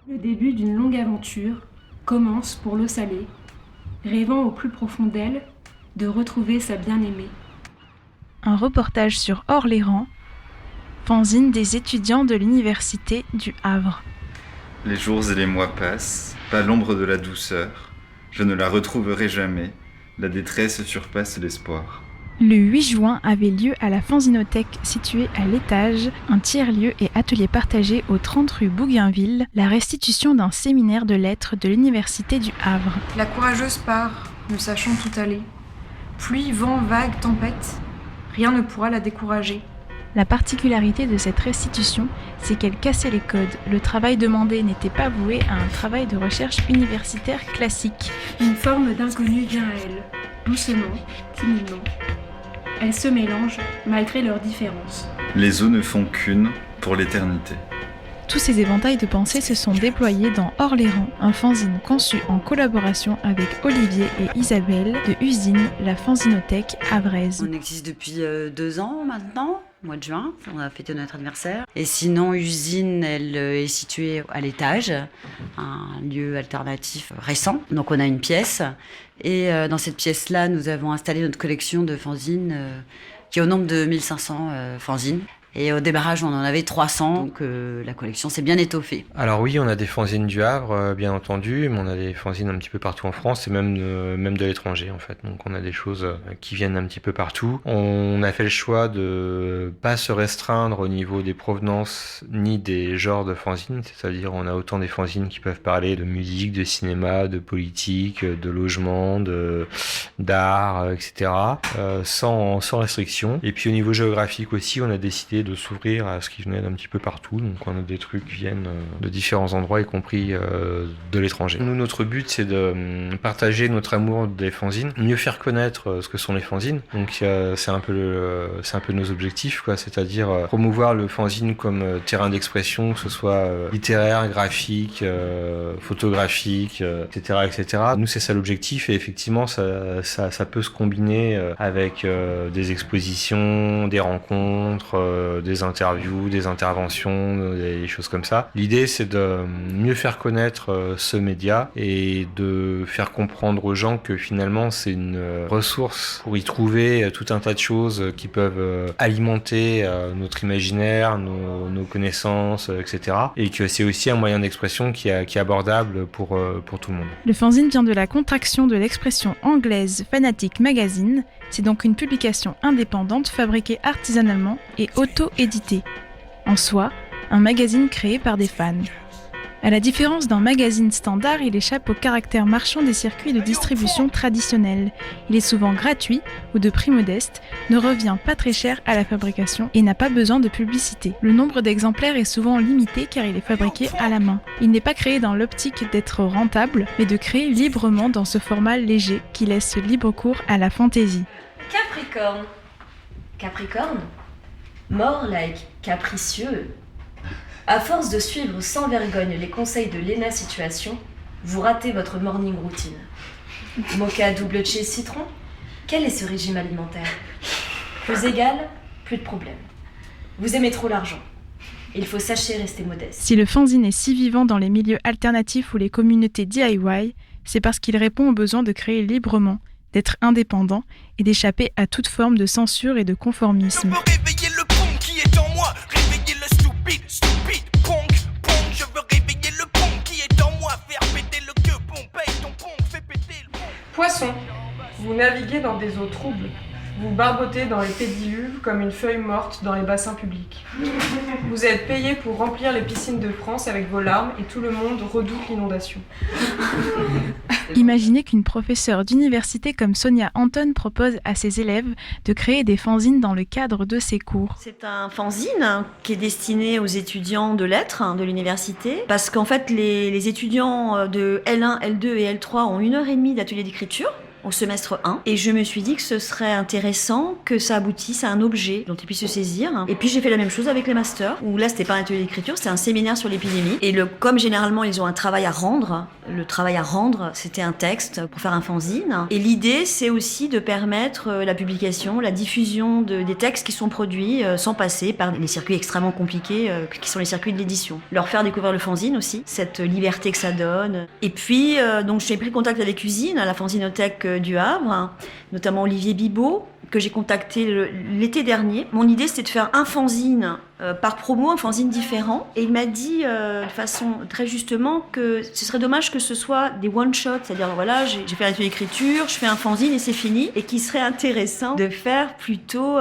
Le début d'une longue aventure commence pour l'eau salée, rêvant au plus profond d'elle de retrouver sa bien-aimée. Un reportage sur Orléans, fanzine des étudiants de l'Université du Havre. Les jours et les mois passent, pas l'ombre de la douceur. Je ne la retrouverai jamais. La détresse surpasse l'espoir. Le 8 juin avait lieu à la fanzinothèque située à l'étage, un tiers-lieu et atelier partagé au 30 rue Bougainville, la restitution d'un séminaire de lettres de l'Université du Havre. La courageuse part, ne sachant tout aller. Pluie, vent, vague, tempête, rien ne pourra la décourager. La particularité de cette restitution, c'est qu'elle cassait les codes. Le travail demandé n'était pas voué à un travail de recherche universitaire classique. Une forme d'inconnu vient à elle, doucement, timidement. Elles se mélangent malgré leurs différences. Les eaux ne font qu'une pour l'éternité. Tous ces éventails de pensées se sont déployés dans Orléans, un fanzine conçu en collaboration avec Olivier et Isabelle de Usine, la fanzinothèque havraise. On existe depuis 2 ans maintenant, au mois de juin, on a fêté notre anniversaire. Et sinon, Usine, elle est située à l'étage, un lieu alternatif récent. Donc on a une pièce, et dans cette pièce-là, nous avons installé notre collection de fanzines, qui est au nombre de 1500 fanzines. Et au démarrage, on en avait 300, donc la collection s'est bien étoffée. Alors oui, on a des fanzines du Havre, bien entendu, mais on a des fanzines un petit peu partout en France et même de l'étranger en fait. Donc on a des choses qui viennent un petit peu partout. On a fait le choix de pas se restreindre au niveau des provenances ni des genres de fanzines, c'est-à-dire on a autant des fanzines qui peuvent parler de musique, de cinéma, de politique, de logement, d'art, etc. Sans restriction. Et puis au niveau géographique aussi, on a décidé de s'ouvrir à ce qui venait d'un petit peu partout. Donc on a des trucs qui viennent de différents endroits, y compris de l'étranger. Nous, notre but, c'est de partager notre amour des fanzines, mieux faire connaître ce que sont les fanzines. Donc c'est un peu nos objectifs, quoi. C'est-à-dire promouvoir le fanzine comme terrain d'expression, que ce soit littéraire, graphique, photographique, etc., etc. Nous, c'est ça l'objectif, et effectivement, ça peut se combiner avec des expositions, des rencontres, des interviews, des interventions, des choses comme ça. L'idée, c'est de mieux faire connaître ce média et de faire comprendre aux gens que finalement, c'est une ressource pour y trouver tout un tas de choses qui peuvent alimenter notre imaginaire, nos connaissances, etc. Et que c'est aussi un moyen d'expression qui est abordable pour tout le monde. Le fanzine vient de la contraction de l'expression anglaise Fanatic Magazine. C'est donc une publication indépendante fabriquée artisanalement et auto-éditée. En soi, un magazine créé par des fans. À la différence d'un magazine standard, il échappe au caractère marchand des circuits de distribution traditionnels. Il est souvent gratuit ou de prix modeste, ne revient pas très cher à la fabrication et n'a pas besoin de publicité. Le nombre d'exemplaires est souvent limité car il est fabriqué à la main. Il n'est pas créé dans l'optique d'être rentable, mais de créer librement dans ce format léger qui laisse libre cours à la fantaisie. Capricorne. Capricorne? More like capricieux. À force de suivre sans vergogne les conseils de Lena Situation, vous ratez votre morning routine. Mocha double chai citron? Quel est ce régime alimentaire? Plus égal, plus de problème. Vous aimez trop l'argent. Il faut sachez rester modeste. Si le fanzine est si vivant dans les milieux alternatifs ou les communautés DIY, c'est parce qu'il répond au besoin de créer librement, d'être indépendant et d'échapper à toute forme de censure et de conformisme. Je veux réveiller le pont qui est en moi, réveiller le stupide pong. Je veux réveiller le pont qui est en moi, faire péter le queue, paye ton pont, fais péter le pont. Poisson, vous naviguez dans des eaux troubles. Vous barbotez dans les pédiluves comme une feuille morte dans les bassins publics. Vous êtes payé pour remplir les piscines de France avec vos larmes et tout le monde redoute l'inondation. Imaginez qu'une professeure d'université comme Sonia Anton propose à ses élèves de créer des fanzines dans le cadre de ses cours. C'est un fanzine qui est destiné aux étudiants de lettres de l'université, parce qu'en fait les étudiants de L1, L2 et L3 ont 1h30 d'atelier d'écriture. au semestre 1. Et je me suis dit que ce serait intéressant que ça aboutisse à un objet dont ils puissent se saisir. Et puis j'ai fait la même chose avec les masters, où là c'était pas un atelier d'écriture, c'était un séminaire sur l'épidémie. Et comme généralement ils ont un travail à rendre, le travail à rendre c'était un texte pour faire un fanzine. Et l'idée c'est aussi de permettre la publication, la diffusion des textes qui sont produits sans passer par les circuits extrêmement compliqués qui sont les circuits de l'édition. Leur faire découvrir le fanzine aussi, cette liberté que ça donne. Et puis donc j'ai pris contact avec Usine, à la fanzinothèque du Havre, notamment Olivier Bibot, que j'ai contacté l'été dernier. Mon idée, c'était de faire un fanzine par promo, un fanzine différent. Et il m'a dit de façon très justement que ce serait dommage que ce soit des one-shots, c'est-à-dire voilà, j'ai fait l'atelier d'écriture, je fais un fanzine et c'est fini, et qu'il serait intéressant de faire plutôt,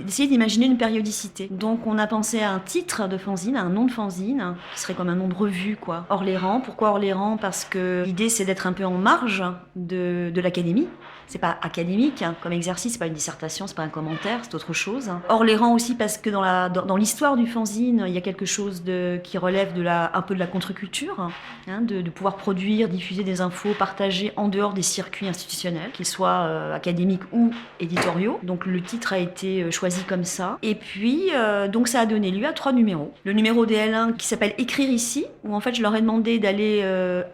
d'essayer d'imaginer une périodicité. Donc on a pensé à un titre de fanzine, à un nom de fanzine, qui serait comme un nom de revue, quoi. Orléans, pourquoi Orléans ? Parce que l'idée, c'est d'être un peu en marge de l'académie. C'est pas académique comme exercice, c'est pas une dissertation, c'est pas un commentaire, c'est autre chose. Orléans aussi parce que dans l'histoire du fanzine, il y a quelque chose qui relève un peu de la contre-culture, de pouvoir produire, diffuser des infos, partager en dehors des circuits institutionnels, qu'ils soient académiques ou éditoriaux. Donc le titre a été choisi comme ça. Et puis donc ça a donné lieu à 3 numéros. Le numéro des L1 qui s'appelle Écrire ici, où en fait je leur ai demandé d'aller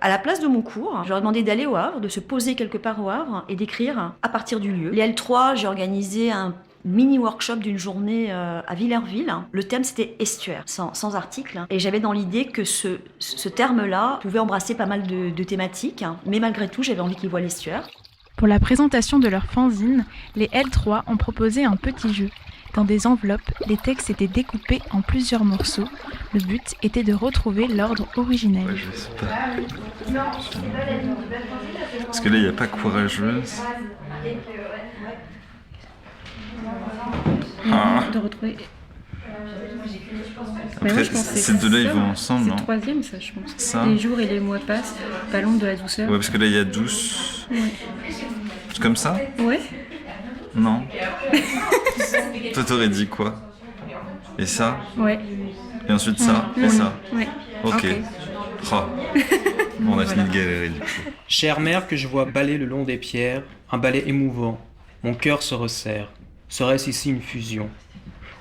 à la place de mon cours, je leur ai demandé d'aller au Havre, de se poser quelque part au Havre et d'écrire à partir du lieu. Les L3, j'ai organisé un mini-workshop d'une journée à Villerville. Le thème, c'était estuaire, sans article. Et j'avais dans l'idée que ce terme-là pouvait embrasser pas mal de thématiques. Mais malgré tout, j'avais envie qu'ils voient l'estuaire. Pour la présentation de leur fanzine, les L3 ont proposé un petit jeu. Dans des enveloppes, les textes étaient découpés en plusieurs morceaux. Le but était de retrouver l'ordre originel. Ouais, je sais pas. Parce que là, il n'y a pas courageuse. De retrouver. Après, ces deux-là, ils vont ensemble, c'est non ? le troisième, ça, je pense. Ça. Les jours et les mois passent, pas l'ombre de la douceur. Ouais, parce que là, il y a douce. Ouais. C'est comme ça ? Ouais. Non. Toi, t'aurais dit quoi ? Et ça ? Ouais. Et ensuite ça ? Et ça ? Ouais. Ok. Oh. Bon, on a fini de galérer du coup. Chère mère que je vois balayer le long des pierres, un balai émouvant, mon cœur se resserre. Serait-ce ici une fusion ?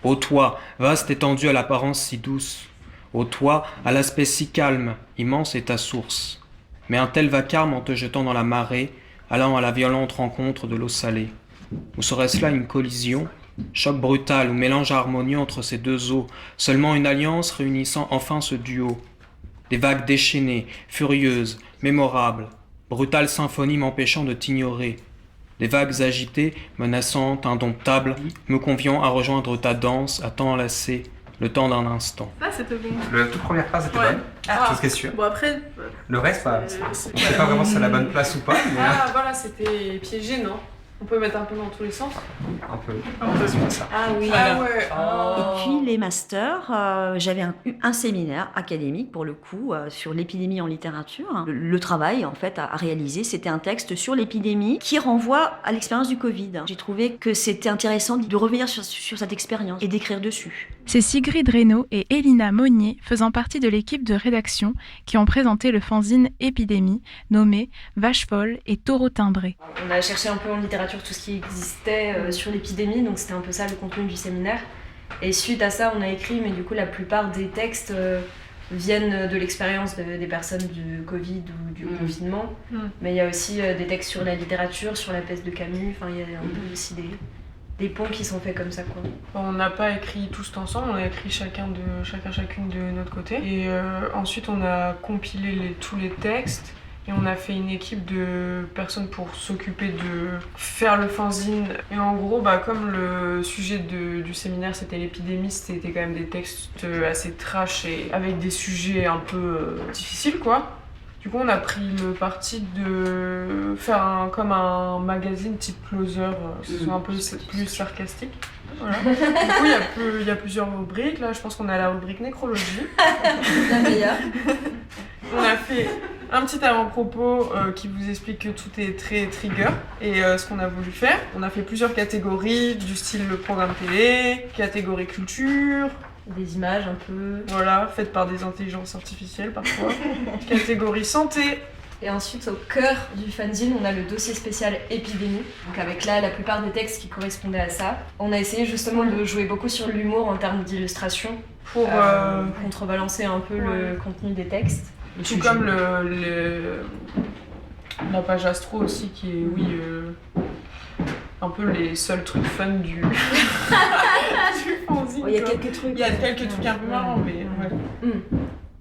Ô toi, vaste étendue à l'apparence si douce, ô toi, à l'aspect si calme, immense est ta source. Mais un tel vacarme en te jetant dans la marée, allant à la violente rencontre de l'eau salée. Ou serait-ce là une collision ? Choc brutal ou mélange harmonieux entre ces deux eaux, seulement une alliance réunissant enfin ce duo. Des vagues déchaînées, furieuses, mémorables, brutale symphonie m'empêchant de t'ignorer. Des vagues agitées, menaçantes, indomptables, me conviant à rejoindre ta danse, à t'enlacer, le temps d'un instant. Ah, c'était bon. La toute première phrase était bonne, chose qui est sûre. Bon, après. Le reste, on ne sait pas vraiment si c'est la bonne place ou pas. Mais Ah, voilà, c'était piégé, non ? On peut mettre un peu dans tous les sens. un peu. Un ça. Ah oui. Ah ouais. Et puis les masters, j'avais un séminaire académique pour le coup sur l'épidémie en littérature. Le travail en fait à réaliser, c'était un texte sur l'épidémie qui renvoie à l'expérience du Covid. J'ai trouvé que c'était intéressant de revenir sur cette expérience et d'écrire dessus. C'est Sigrid Reynaud et Elina Monnier, faisant partie de l'équipe de rédaction, qui ont présenté le fanzine Épidémie, nommé Vache folle et Taureau timbré. On a cherché un peu en littérature tout ce qui existait sur l'épidémie, donc c'était un peu ça le contenu du séminaire. Et suite à ça, on a écrit, mais du coup la plupart des textes viennent de l'expérience des personnes du Covid ou du confinement. Mais il y a aussi des textes sur la littérature, sur la peste de Camus, enfin il y a un peu aussi des ponts qui sont faits comme ça, quoi. On n'a pas écrit tous ensemble, on a écrit chacune de notre côté. Et ensuite, on a compilé tous les textes et on a fait une équipe de personnes pour s'occuper de faire le fanzine. Et en gros, comme le sujet du séminaire, c'était l'épidémie, c'était quand même des textes assez trash et avec des sujets un peu difficiles, quoi. Du coup, on a pris le parti de faire comme un magazine type Closer, que ce soit un peu plus sarcastique. Voilà. Du coup, il y a plusieurs rubriques. Là, je pense qu'on a la rubrique nécrologie. La meilleure. On a fait un petit avant-propos qui vous explique que tout est très trigger et ce qu'on a voulu faire. On a fait plusieurs catégories, du style le programme télé, catégorie culture, des images un peu... Voilà, faites par des intelligences artificielles parfois. Catégorie santé, Et ensuite, au cœur du fanzine, on a le dossier spécial épidémie, donc avec là la plupart des textes qui correspondaient à ça. On a essayé justement de jouer beaucoup sur l'humour en termes d'illustration pour contrebalancer un peu le contenu des textes. Tout comme la page astro aussi qui est, un peu les seuls trucs fun du fanzine. Il y a quelques trucs. Il y a quelques trucs un peu marrants, mais ouais.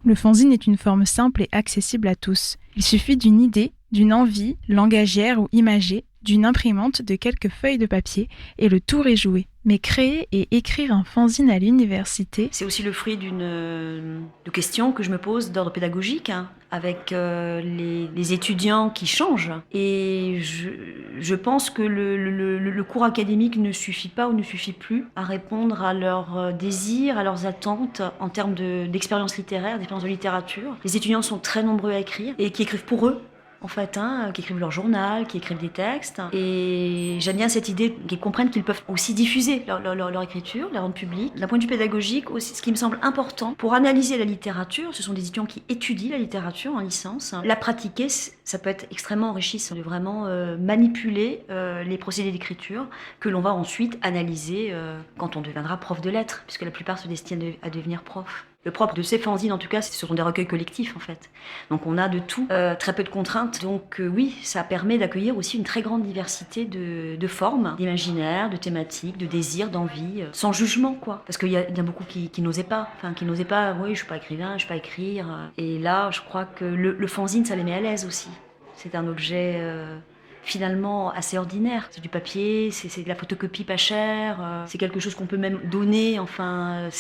Le fanzine est une forme simple et accessible à tous. Il suffit d'une idée, d'une envie, langagière ou imagée, d'une imprimante, de quelques feuilles de papier, et le tour est joué. Mais créer et écrire un fanzine à l'université... C'est aussi le fruit de questions que je me pose d'ordre pédagogique, avec les étudiants qui changent. Et je pense que le cours académique ne suffit pas ou ne suffit plus à répondre à leurs désirs, à leurs attentes en termes d'expérience littéraire, d'expérience de littérature. Les étudiants sont très nombreux à écrire et qui écrivent pour eux. En fait, qui écrivent leur journal, qui écrivent des textes. Et j'aime bien cette idée qu'ils comprennent qu'ils peuvent aussi diffuser leur écriture, la rendre publique. D'un point de vue pédagogique, aussi, ce qui me semble important, pour analyser la littérature, ce sont des étudiants qui étudient la littérature en licence. La pratiquer, ça peut être extrêmement enrichissant, de vraiment manipuler les procédés d'écriture que l'on va ensuite analyser quand on deviendra prof de lettres, puisque la plupart se destinent à devenir prof. Le propre de ces fanzines, en tout cas, ce sont des recueils collectifs, en fait. Donc on a de tout, très peu de contraintes. Donc oui, ça permet d'accueillir aussi une très grande diversité de formes, d'imaginaires, de thématiques, de désirs, d'envies, sans jugement, quoi. Parce qu'il y a beaucoup qui n'osaient pas. Oui, je suis pas écrivain, je suis pas écrire. Et là, je crois que le fanzine, ça les met à l'aise aussi. C'est un objet... finalement assez ordinaire. C'est du papier, c'est de la photocopie pas chère, c'est quelque chose qu'on peut même donner, ça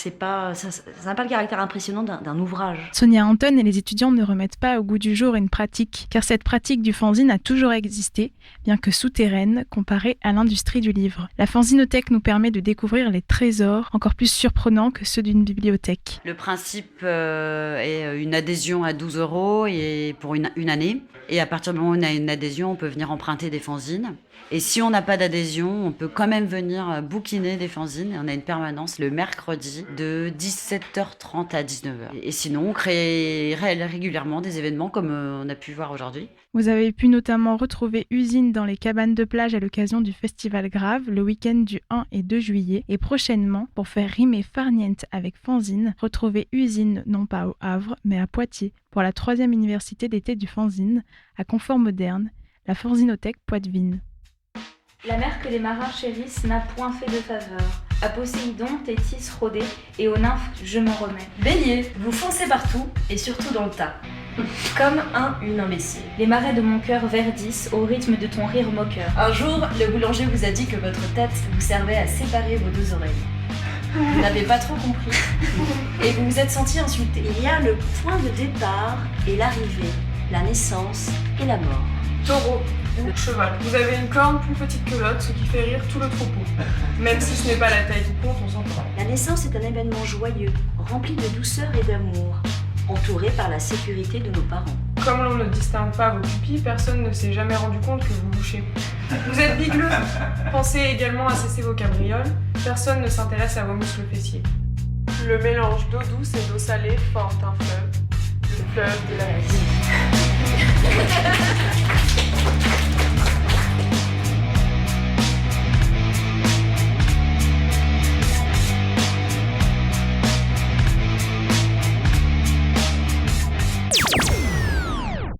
n'a pas le caractère impressionnant d'un ouvrage. Sonia Anton et les étudiants ne remettent pas au goût du jour une pratique, car cette pratique du fanzine a toujours existé, bien que souterraine, comparée à l'industrie du livre. La fanzinothèque nous permet de découvrir les trésors encore plus surprenants que ceux d'une bibliothèque. Le principe est une adhésion à 12 € et pour une année. Et à partir du moment où on a une adhésion, on peut venir emprunter des fanzines. Et si on n'a pas d'adhésion, on peut quand même venir bouquiner des fanzines. Et on a une permanence le mercredi de 17h30 à 19h. Et sinon, on crée régulièrement des événements comme on a pu voir aujourd'hui. Vous avez pu notamment retrouver Usine dans les cabanes de plage à l'occasion du Festival Grave le week-end du 1 et 2 juillet. Et prochainement, pour faire rimer farniente avec fanzine, retrouvez Usine non pas au Havre, mais à Poitiers, pour la 3e université d'été du fanzine, à Confort Moderne, la Fanzinothèque Poitevine. La mer que les marins chérissent n'a point fait de faveur. À Poséidon, Tétis, Rhodé, et aux nymphes, je m'en remets. Bélier, vous foncez partout, et surtout dans le tas. Comme une imbécile. Les marais de mon cœur verdissent au rythme de ton rire moqueur. Un jour, le boulanger vous a dit que votre tête vous servait à séparer vos 2 oreilles. Vous n'avez pas trop compris, et vous vous êtes senti insulté. Il y a le point de départ et l'arrivée, la naissance et la mort. Taureau, ou cheval. Vous avez une corne plus petite que l'autre, ce qui fait rire tout le troupeau. Même si ce n'est pas la taille qui compte, on s'entend. La naissance est un événement joyeux, rempli de douceur et d'amour, entouré par la sécurité de nos parents. Comme l'on ne distingue pas vos pupilles, personne ne s'est jamais rendu compte que vous bouchez. Vous êtes bigleux. Pensez également à cesser vos cabrioles. Personne ne s'intéresse à vos muscles fessiers. Le mélange d'eau douce et d'eau salée forme un fleuve. Le fleuve